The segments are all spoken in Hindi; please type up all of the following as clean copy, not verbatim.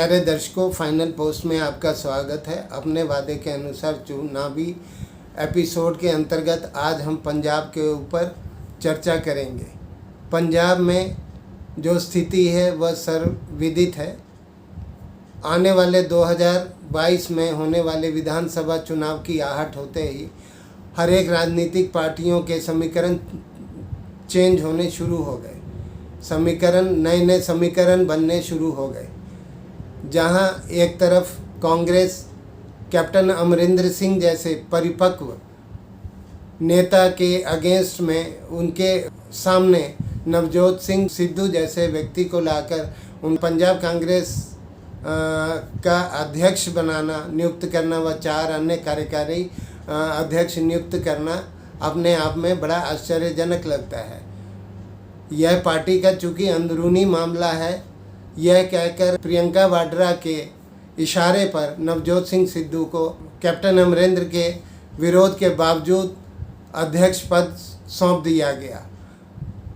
प्यारे दर्शकों, फाइनल पोस्ट में आपका स्वागत है। अपने वादे के अनुसार चुनावी एपिसोड के अंतर्गत आज हम पंजाब के ऊपर चर्चा करेंगे। पंजाब में जो स्थिति है वह सर्वविदित है। आने वाले 2022 में होने वाले विधानसभा चुनाव की आहट होते ही हर एक राजनीतिक पार्टियों के समीकरण चेंज होने शुरू हो गए। नए समीकरण बनने शुरू हो गए, जहां एक तरफ कांग्रेस कैप्टन अमरिंदर सिंह जैसे परिपक्व नेता के अगेंस्ट में उनके सामने नवजोत सिंह सिद्धू जैसे व्यक्ति को लाकर उन पंजाब कांग्रेस का अध्यक्ष बनाना, नियुक्त करना व 4 अन्य कार्यकारी अध्यक्ष नियुक्त करना अपने आप में बड़ा आश्चर्यजनक लगता है। यह पार्टी का चूँकि अंदरूनी मामला है, यह कहकर प्रियंका वाड्रा के इशारे पर नवजोत सिंह सिद्धू को कैप्टन अमरिंदर के विरोध के बावजूद अध्यक्ष पद सौंप दिया गया।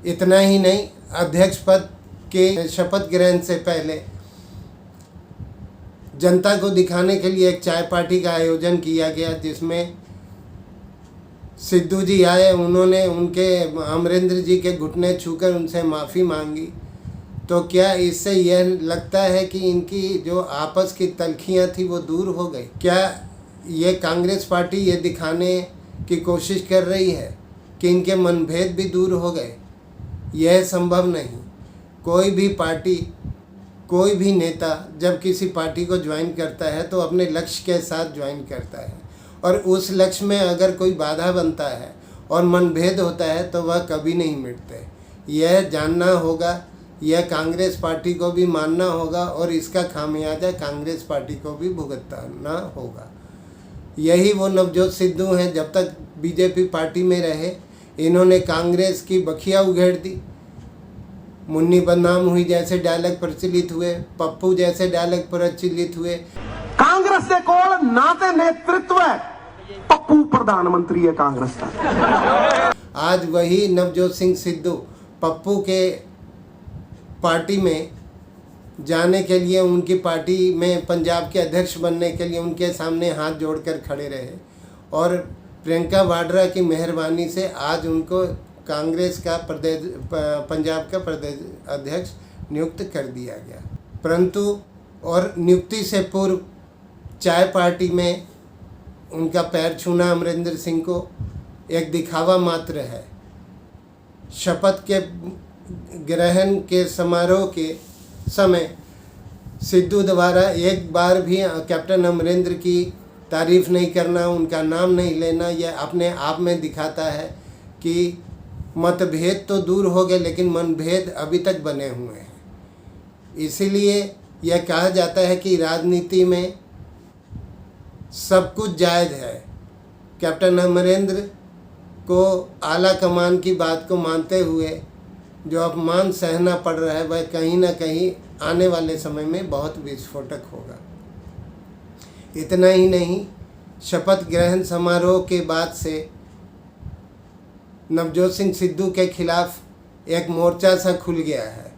इतना ही नहीं, अध्यक्ष पद के शपथ ग्रहण से पहले जनता को दिखाने के लिए एक चाय पार्टी का आयोजन किया गया, जिसमें सिद्धू जी आए। उन्होंने उनके अमरिंदर जी के घुटने छूकर उनसे माफ़ी मांगी। तो क्या इससे यह लगता है कि इनकी जो आपस की तल्खियाँ थी वो दूर हो गई? क्या ये कांग्रेस पार्टी ये दिखाने की कोशिश कर रही है कि इनके मनभेद भी दूर हो गए? यह संभव नहीं। कोई भी पार्टी, कोई भी नेता जब किसी पार्टी को ज्वाइन करता है तो अपने लक्ष्य के साथ ज्वाइन करता है, और उस लक्ष्य में अगर कोई बाधा बनता है और मनभेद होता है तो वह कभी नहीं मिटते। यह जानना होगा, यह कांग्रेस पार्टी को भी मानना होगा और इसका खामियाजा कांग्रेस पार्टी को भी भुगतना होगा। यही वो नवजोत सिद्धू हैं। जब तक बीजेपी पार्टी में रहे, इन्होंने कांग्रेस की बखिया उघेड़ दी। मुन्नी बदनाम हुई जैसे डायलॉग प्रचलित हुए, पप्पू जैसे डायलॉग प्रचलित हुए। कांग्रेस के कोल ना ते नेतृत्व है, पप्पू प्रधानमंत्री है कांग्रेस का। आज वही नवजोत सिंह सिद्धू पप्पू के पार्टी में जाने के लिए, उनकी पार्टी में पंजाब के अध्यक्ष बनने के लिए उनके सामने हाथ जोड़कर खड़े रहे, और प्रियंका वाड्रा की मेहरबानी से आज उनको कांग्रेस का पंजाब का प्रदेश अध्यक्ष नियुक्त कर दिया गया। परंतु और नियुक्ति से पूर्व चाय पार्टी में उनका पैर छूना अमरिंदर सिंह को एक दिखावा मात्र है। शपथ के ग्रहण के समारोह के समय सिद्धू द्वारा एक बार भी कैप्टन अमरिंदर की तारीफ नहीं करना, उनका नाम नहीं लेना, यह अपने आप में दिखाता है कि मतभेद तो दूर हो गए लेकिन मनभेद अभी तक बने हुए हैं। इसीलिए यह कहा जाता है कि राजनीति में सब कुछ जायज़ है। कैप्टन अमरिंदर को आला कमान की बात को मानते हुए जो अपमान सहना पड़ रहा है, वह कहीं ना कहीं आने वाले समय में बहुत विस्फोटक होगा। इतना ही नहीं, शपथ ग्रहण समारोह के बाद से नवजोत सिंह सिद्धू के खिलाफ एक मोर्चा सा खुल गया है।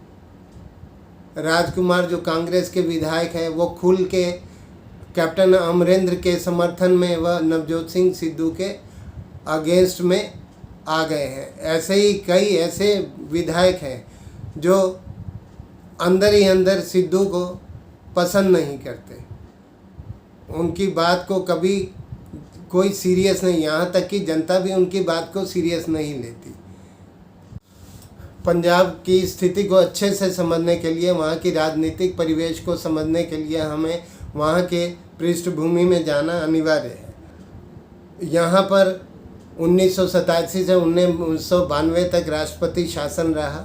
राजकुमार जो कांग्रेस के विधायक हैं, वो खुल के कैप्टन अमरिंदर के समर्थन में व नवजोत सिंह सिद्धू के अगेंस्ट में आ गए हैं। ऐसे ही कई ऐसे विधायक हैं जो अंदर ही अंदर सिद्धू को पसंद नहीं करते, उनकी बात को कभी कोई सीरियस नहीं, यहाँ तक कि जनता भी उनकी बात को सीरियस नहीं लेती। पंजाब की स्थिति को अच्छे से समझने के लिए, वहाँ की राजनीतिक परिवेश को समझने के लिए हमें वहाँ के पृष्ठभूमि में जाना अनिवार्य है। यहाँ पर 1987 से 1992 तक राष्ट्रपति शासन रहा।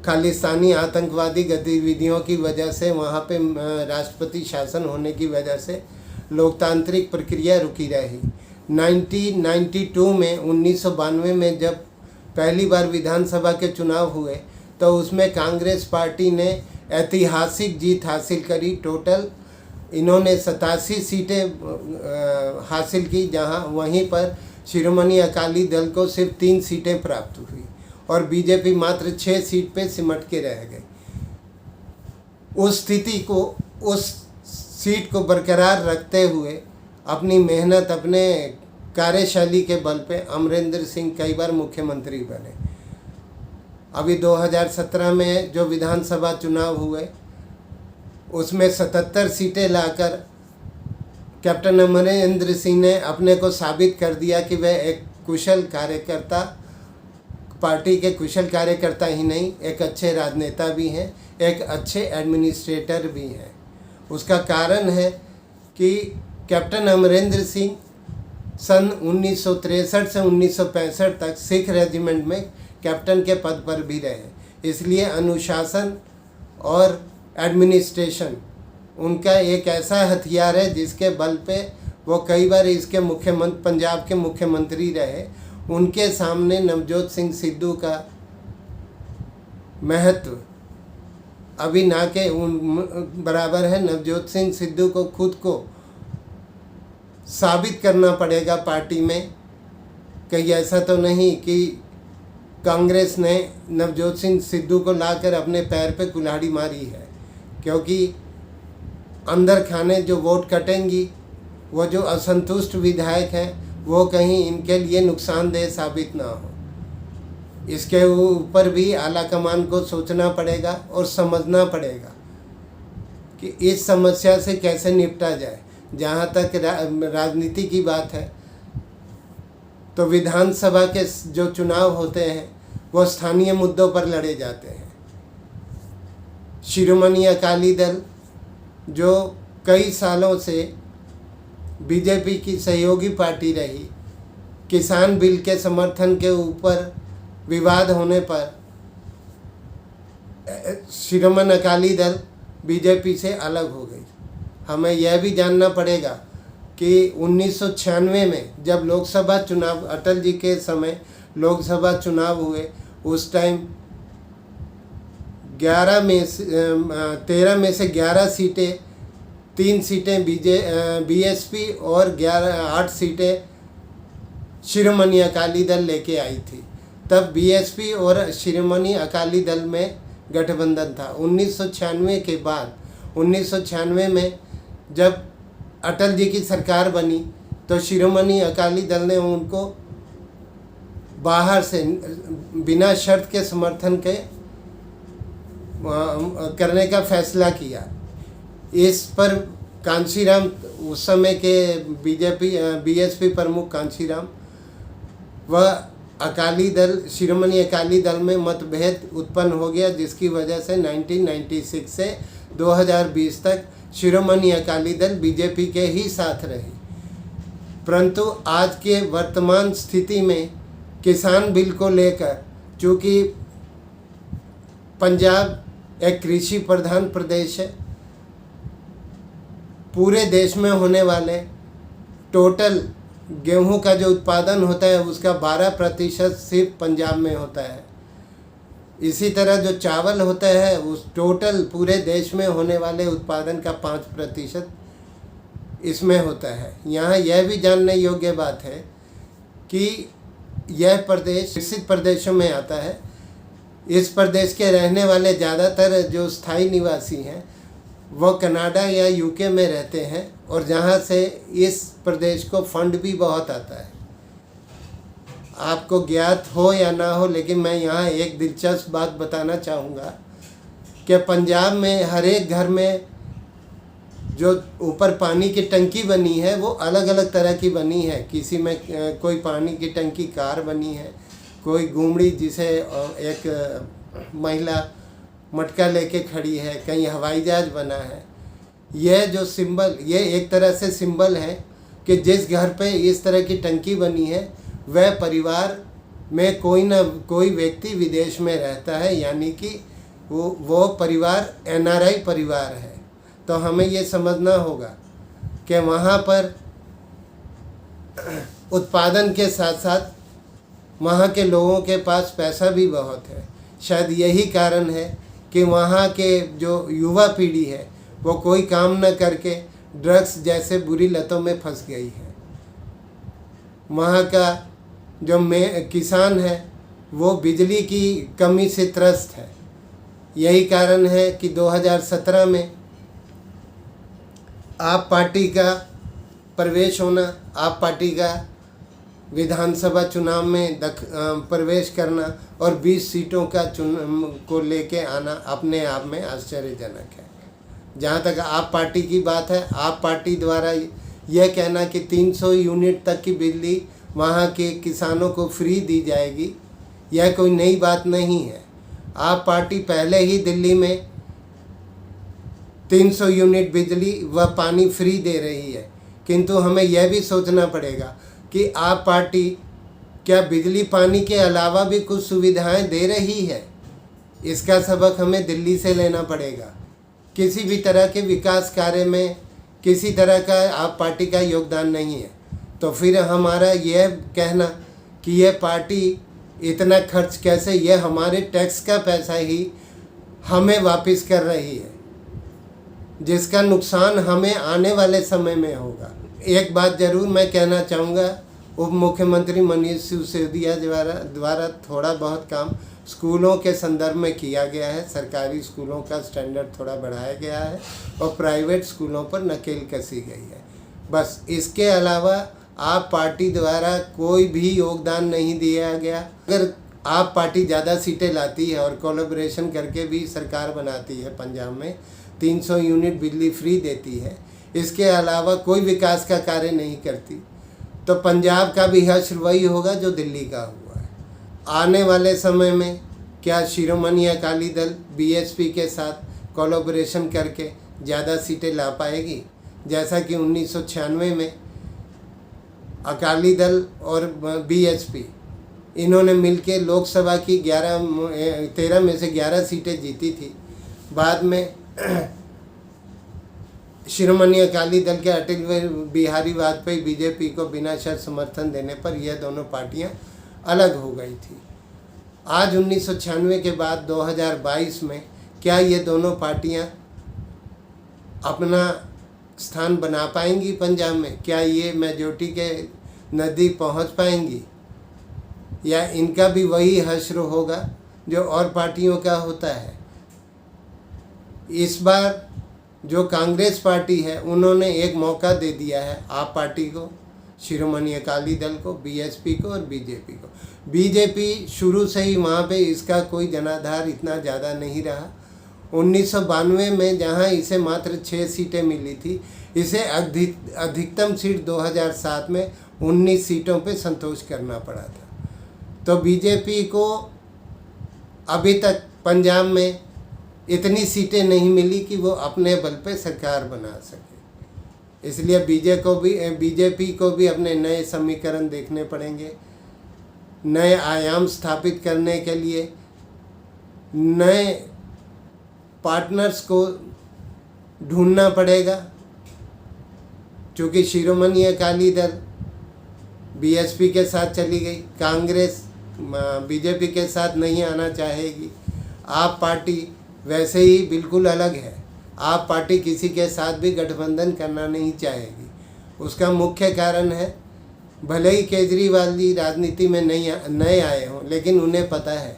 खालिस्तानी आतंकवादी गतिविधियों की वजह से, वहाँ पे राष्ट्रपति शासन होने की वजह से लोकतांत्रिक प्रक्रिया रुकी रही। 1992 में 1992 में जब पहली बार विधानसभा के चुनाव हुए तो उसमें कांग्रेस पार्टी ने ऐतिहासिक जीत हासिल करी। टोटल इन्होंने 87 सीटें हासिल की, जहां वहीं पर शिरोमणि अकाली दल को सिर्फ 3 सीटें प्राप्त हुई और बीजेपी मात्र 6 सीट पे सिमट के रह गई। उस स्थिति को उस सीट को बरकरार रखते हुए अपनी मेहनत, अपने कार्यशैली के बल पे अमरिंदर सिंह कई बार मुख्यमंत्री बने। अभी 2017 में जो विधानसभा चुनाव हुए उसमें 77 सीटें लाकर कैप्टन अमरिंदर सिंह ने अपने को साबित कर दिया कि वह एक कुशल कार्यकर्ता, पार्टी के कुशल कार्यकर्ता ही नहीं, एक अच्छे राजनेता भी हैं, एक अच्छे एडमिनिस्ट्रेटर भी हैं। उसका कारण है कि कैप्टन अमरिंदर सिंह सन 1963 से 1965 तक सिख रेजिमेंट में कैप्टन के पद पर भी रहे। इसलिए अनुशासन और एडमिनिस्ट्रेशन उनका एक ऐसा हथियार है जिसके बल पे वो कई बार इसके मुख्यमंत्री, पंजाब के मुख्यमंत्री रहे। उनके सामने नवजोत सिंह सिद्धू का महत्व अभी ना के उन बराबर है। नवजोत सिंह सिद्धू को खुद को साबित करना पड़ेगा पार्टी में। कहीं ऐसा तो नहीं कि कांग्रेस ने नवजोत सिंह सिद्धू को लाकर अपने पैर पे कुल्हाड़ी मारी है, क्योंकि अंदर खाने जो वोट कटेंगी, वो जो असंतुष्ट विधायक हैं, वो कहीं इनके लिए नुकसानदेह साबित ना हो। इसके ऊपर भी आला कमान को सोचना पड़ेगा और समझना पड़ेगा कि इस समस्या से कैसे निपटा जाए। जहाँ तक राजनीति की बात है तो विधानसभा के जो चुनाव होते हैं वो स्थानीय मुद्दों पर लड़े जाते हैं। शिरोमणि अकाली दल जो कई सालों से बीजेपी की सहयोगी पार्टी रही, किसान बिल के समर्थन के ऊपर विवाद होने पर शिरोमणि अकाली दल बीजेपी से अलग हो गई। हमें यह भी जानना पड़ेगा कि 1996 में जब लोकसभा चुनाव, अटल जी के समय लोकसभा चुनाव हुए, उस टाइम 13 में से 11 सीटें, 3 सीटें बीएसपी और 8 सीटें शिरोमणि अकाली दल लेके आई थी। तब बीएसपी और शिरोमणि अकाली दल में गठबंधन था। 1996 के बाद 1996 में जब अटल जी की सरकार बनी तो शिरोमणि अकाली दल ने उनको बाहर से बिना शर्त के समर्थन के करने का फैसला किया। इस पर कांशीराम, उस समय के बीएसपी प्रमुख कांशीराम व अकाली दल, शिरोमणि अकाली दल में मतभेद उत्पन्न हो गया, जिसकी वजह से 1996 से 2020 तक शिरोमणि अकाली दल बीजेपी के ही साथ रही। परंतु आज के वर्तमान स्थिति में किसान बिल को लेकर, चूँकि पंजाब एक कृषि प्रधान प्रदेश है, पूरे देश में होने वाले टोटल गेहूं का जो उत्पादन होता है उसका 12% सिर्फ पंजाब में होता है। इसी तरह जो चावल होता है उस टोटल पूरे देश में होने वाले उत्पादन का 5% इसमें होता है। यहाँ यह भी जानने योग्य बात है कि यह प्रदेश विकसित प्रदेशों में आता है। इस प्रदेश के रहने वाले ज़्यादातर जो स्थायी निवासी हैं वो कनाडा या यूके में रहते हैं, और जहाँ से इस प्रदेश को फंड भी बहुत आता है। आपको ज्ञात हो या ना हो, लेकिन मैं यहाँ एक दिलचस्प बात बताना चाहूँगा कि पंजाब में हर एक घर में जो ऊपर पानी की टंकी बनी है वो अलग अलग तरह की बनी है। किसी में कोई पानी की टंकी कार बनी है, कोई घूमड़ी जिसे एक महिला मटका लेके खड़ी है, कहीं हवाई जहाज बना है। यह जो सिंबल, ये एक तरह से सिंबल है कि जिस घर पे इस तरह की टंकी बनी है वह परिवार में कोई ना कोई व्यक्ति विदेश में रहता है, यानी कि वो परिवार एनआरआई परिवार है। तो हमें ये समझना होगा कि वहाँ पर उत्पादन के साथ साथ वहाँ के लोगों के पास पैसा भी बहुत है। शायद यही कारण है कि वहाँ के जो युवा पीढ़ी है वो कोई काम न करके ड्रग्स जैसे बुरी लतों में फंस गई है। वहाँ का जो किसान है वो बिजली की कमी से त्रस्त है। यही कारण है कि 2017 में आप पार्टी का प्रवेश होना, आप पार्टी का विधानसभा चुनाव में प्रवेश करना और 20 सीटों का को लेके आना अपने आप में आश्चर्यजनक है। जहाँ तक आप पार्टी की बात है, आप पार्टी द्वारा यह कहना कि 300 यूनिट तक की बिजली वहाँ के किसानों को फ्री दी जाएगी, यह कोई नई बात नहीं है। आप पार्टी पहले ही दिल्ली में 300 यूनिट बिजली व पानी फ्री दे रही है, किंतु हमें यह भी सोचना पड़ेगा कि आप पार्टी क्या बिजली पानी के अलावा भी कुछ सुविधाएं दे रही है। इसका सबक हमें दिल्ली से लेना पड़ेगा। किसी भी तरह के विकास कार्य में किसी तरह का आप पार्टी का योगदान नहीं है, तो फिर हमारा यह कहना कि यह पार्टी इतना खर्च कैसे, यह हमारे टैक्स का पैसा ही हमें वापस कर रही है, जिसका नुकसान हमें आने वाले समय में होगा। एक बात ज़रूर मैं कहना चाहूँगा, उप मुख्यमंत्री मनीष सिसोदिया द्वारा थोड़ा बहुत काम स्कूलों के संदर्भ में किया गया है। सरकारी स्कूलों का स्टैंडर्ड थोड़ा बढ़ाया गया है और प्राइवेट स्कूलों पर नकेल कसी गई है। बस इसके अलावा आप पार्टी द्वारा कोई भी योगदान नहीं दिया गया। अगर आप पार्टी ज़्यादा सीटें लाती है और कोलैबोरेशन करके भी सरकार बनाती है, पंजाब में 300 यूनिट बिजली फ्री देती है, इसके अलावा कोई विकास का कार्य नहीं करती, तो पंजाब का भी हश्र वही होगा जो दिल्ली का हुआ है। आने वाले समय में क्या शिरोमणि अकाली दल बीएसपी के साथ कोलैबोरेशन करके ज़्यादा सीटें ला पाएगी, जैसा कि 1996 में अकाली दल और बीएसपी इन्होंने मिलके लोकसभा की 13 में से 11 सीटें जीती थी। बाद में शिरोमणि अकाली दल के अटल बिहारी वाजपेयी बीजेपी को बिना शर्त समर्थन देने पर यह दोनों पार्टियां अलग हो गई थी। आज 1996 के बाद 2022 में क्या ये दोनों पार्टियां अपना स्थान बना पाएंगी पंजाब में? क्या ये मेजॉरिटी के नज़दीक पहुंच पाएंगी, या इनका भी वही हश्र होगा जो और पार्टियों का होता है? इस बार जो कांग्रेस पार्टी है उन्होंने एक मौका दे दिया है आप पार्टी को, शिरोमणि अकाली दल को, बीएसपी को और बीजेपी को। बीजेपी शुरू से ही वहाँ पे इसका कोई जनाधार इतना ज़्यादा नहीं रहा। 1992 में जहाँ इसे मात्र 6 सीटें मिली थी, इसे अधिकतम सीट 2007 में 19 सीटों पे संतोष करना पड़ा था। तो बीजेपी को अभी तक पंजाब में इतनी सीटें नहीं मिली कि वो अपने बल पे सरकार बना सके। इसलिए बीजेपी को भी अपने नए समीकरण देखने पड़ेंगे। नए आयाम स्थापित करने के लिए नए पार्टनर्स को ढूंढना पड़ेगा, क्योंकि शिरोमणि अकाली दल बीएसपी के साथ चली गई, कांग्रेस बीजेपी के साथ नहीं आना चाहेगी। आप पार्टी वैसे ही बिल्कुल अलग है। आप पार्टी किसी के साथ भी गठबंधन करना नहीं चाहेगी। उसका मुख्य कारण है, भले ही केजरीवाल जी राजनीति में नए आए हों, लेकिन उन्हें पता है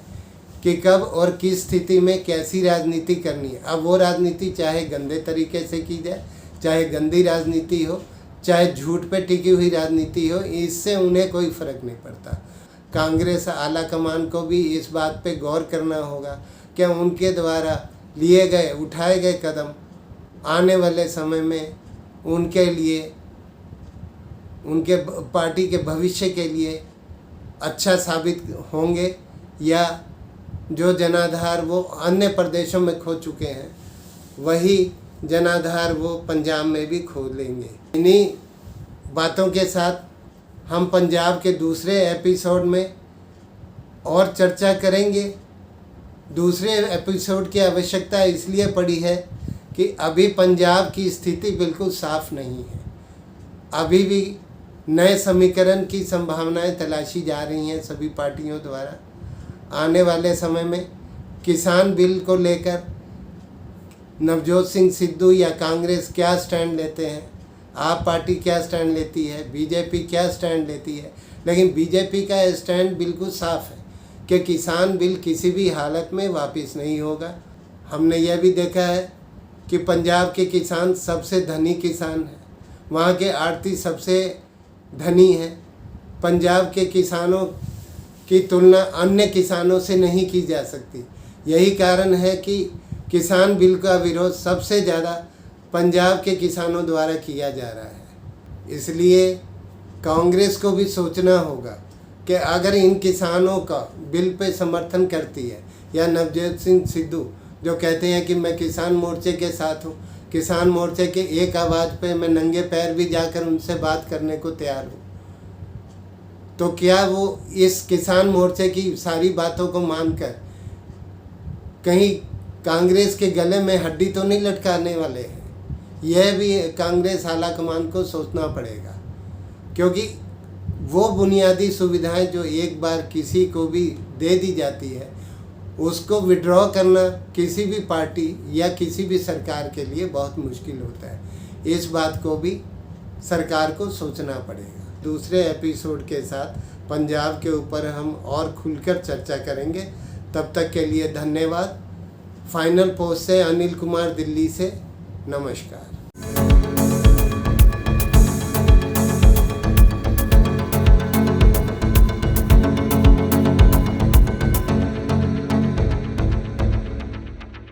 कि कब और किस स्थिति में कैसी राजनीति करनी है। अब वो राजनीति चाहे गंदे तरीके से की जाए, चाहे गंदी राजनीति हो, चाहे झूठ पे टिकी हुई राजनीति हो, इससे उन्हें कोई फ़र्क नहीं पड़ता। कांग्रेस आला कमान को भी इस बात पे गौर करना होगा कि उनके द्वारा लिए गए उठाए गए कदम आने वाले समय में उनके लिए, उनके पार्टी के भविष्य के लिए अच्छा साबित होंगे, या जो जनाधार वो अन्य प्रदेशों में खो चुके हैं वही जनाधार वो पंजाब में भी खो लेंगे। इन्हीं बातों के साथ हम पंजाब के दूसरे एपिसोड में और चर्चा करेंगे। दूसरे एपिसोड की आवश्यकता इसलिए पड़ी है कि अभी पंजाब की स्थिति बिल्कुल साफ नहीं है। अभी भी नए समीकरण की संभावनाएं तलाशी जा रही हैं सभी पार्टियों द्वारा। आने वाले समय में किसान बिल को लेकर नवजोत सिंह सिद्धू या कांग्रेस क्या स्टैंड लेते हैं, आप पार्टी क्या स्टैंड लेती है, बीजेपी क्या स्टैंड लेती है, लेकिन बीजेपी का स्टैंड बिल्कुल साफ है कि किसान बिल किसी भी हालत में वापस नहीं होगा। हमने यह भी देखा है कि पंजाब के किसान सबसे धनी किसान हैं, वहाँ के आड़ती सबसे धनी हैं। पंजाब के किसानों की तुलना अन्य किसानों से नहीं की जा सकती। यही कारण है कि किसान बिल का विरोध सबसे ज़्यादा पंजाब के किसानों द्वारा किया जा रहा है। इसलिए कांग्रेस को भी सोचना होगा कि अगर इन किसानों का बिल पे समर्थन करती है, या नवजोत सिंह सिद्धू जो कहते हैं कि मैं किसान मोर्चे के साथ हूँ, किसान मोर्चे के एक आवाज़ पे मैं नंगे पैर भी जाकर उनसे बात करने को तैयार हूँ, तो क्या वो इस किसान मोर्चे की सारी बातों को मानकर कहीं कांग्रेस के गले में हड्डी तो नहीं लटकाने वाले हैं? यह भी कांग्रेस आलाकमान को सोचना पड़ेगा, क्योंकि वो बुनियादी सुविधाएं जो एक बार किसी को भी दे दी जाती है, उसको विड्रॉ करना किसी भी पार्टी या किसी भी सरकार के लिए बहुत मुश्किल होता है। इस बात को भी सरकार को सोचना पड़ेगा। दूसरे एपिसोड के साथ पंजाब के ऊपर हम और खुलकर चर्चा करेंगे। तब तक के लिए धन्यवाद। फाइनल पोस्ट से अनिल कुमार, दिल्ली से, नमस्कार।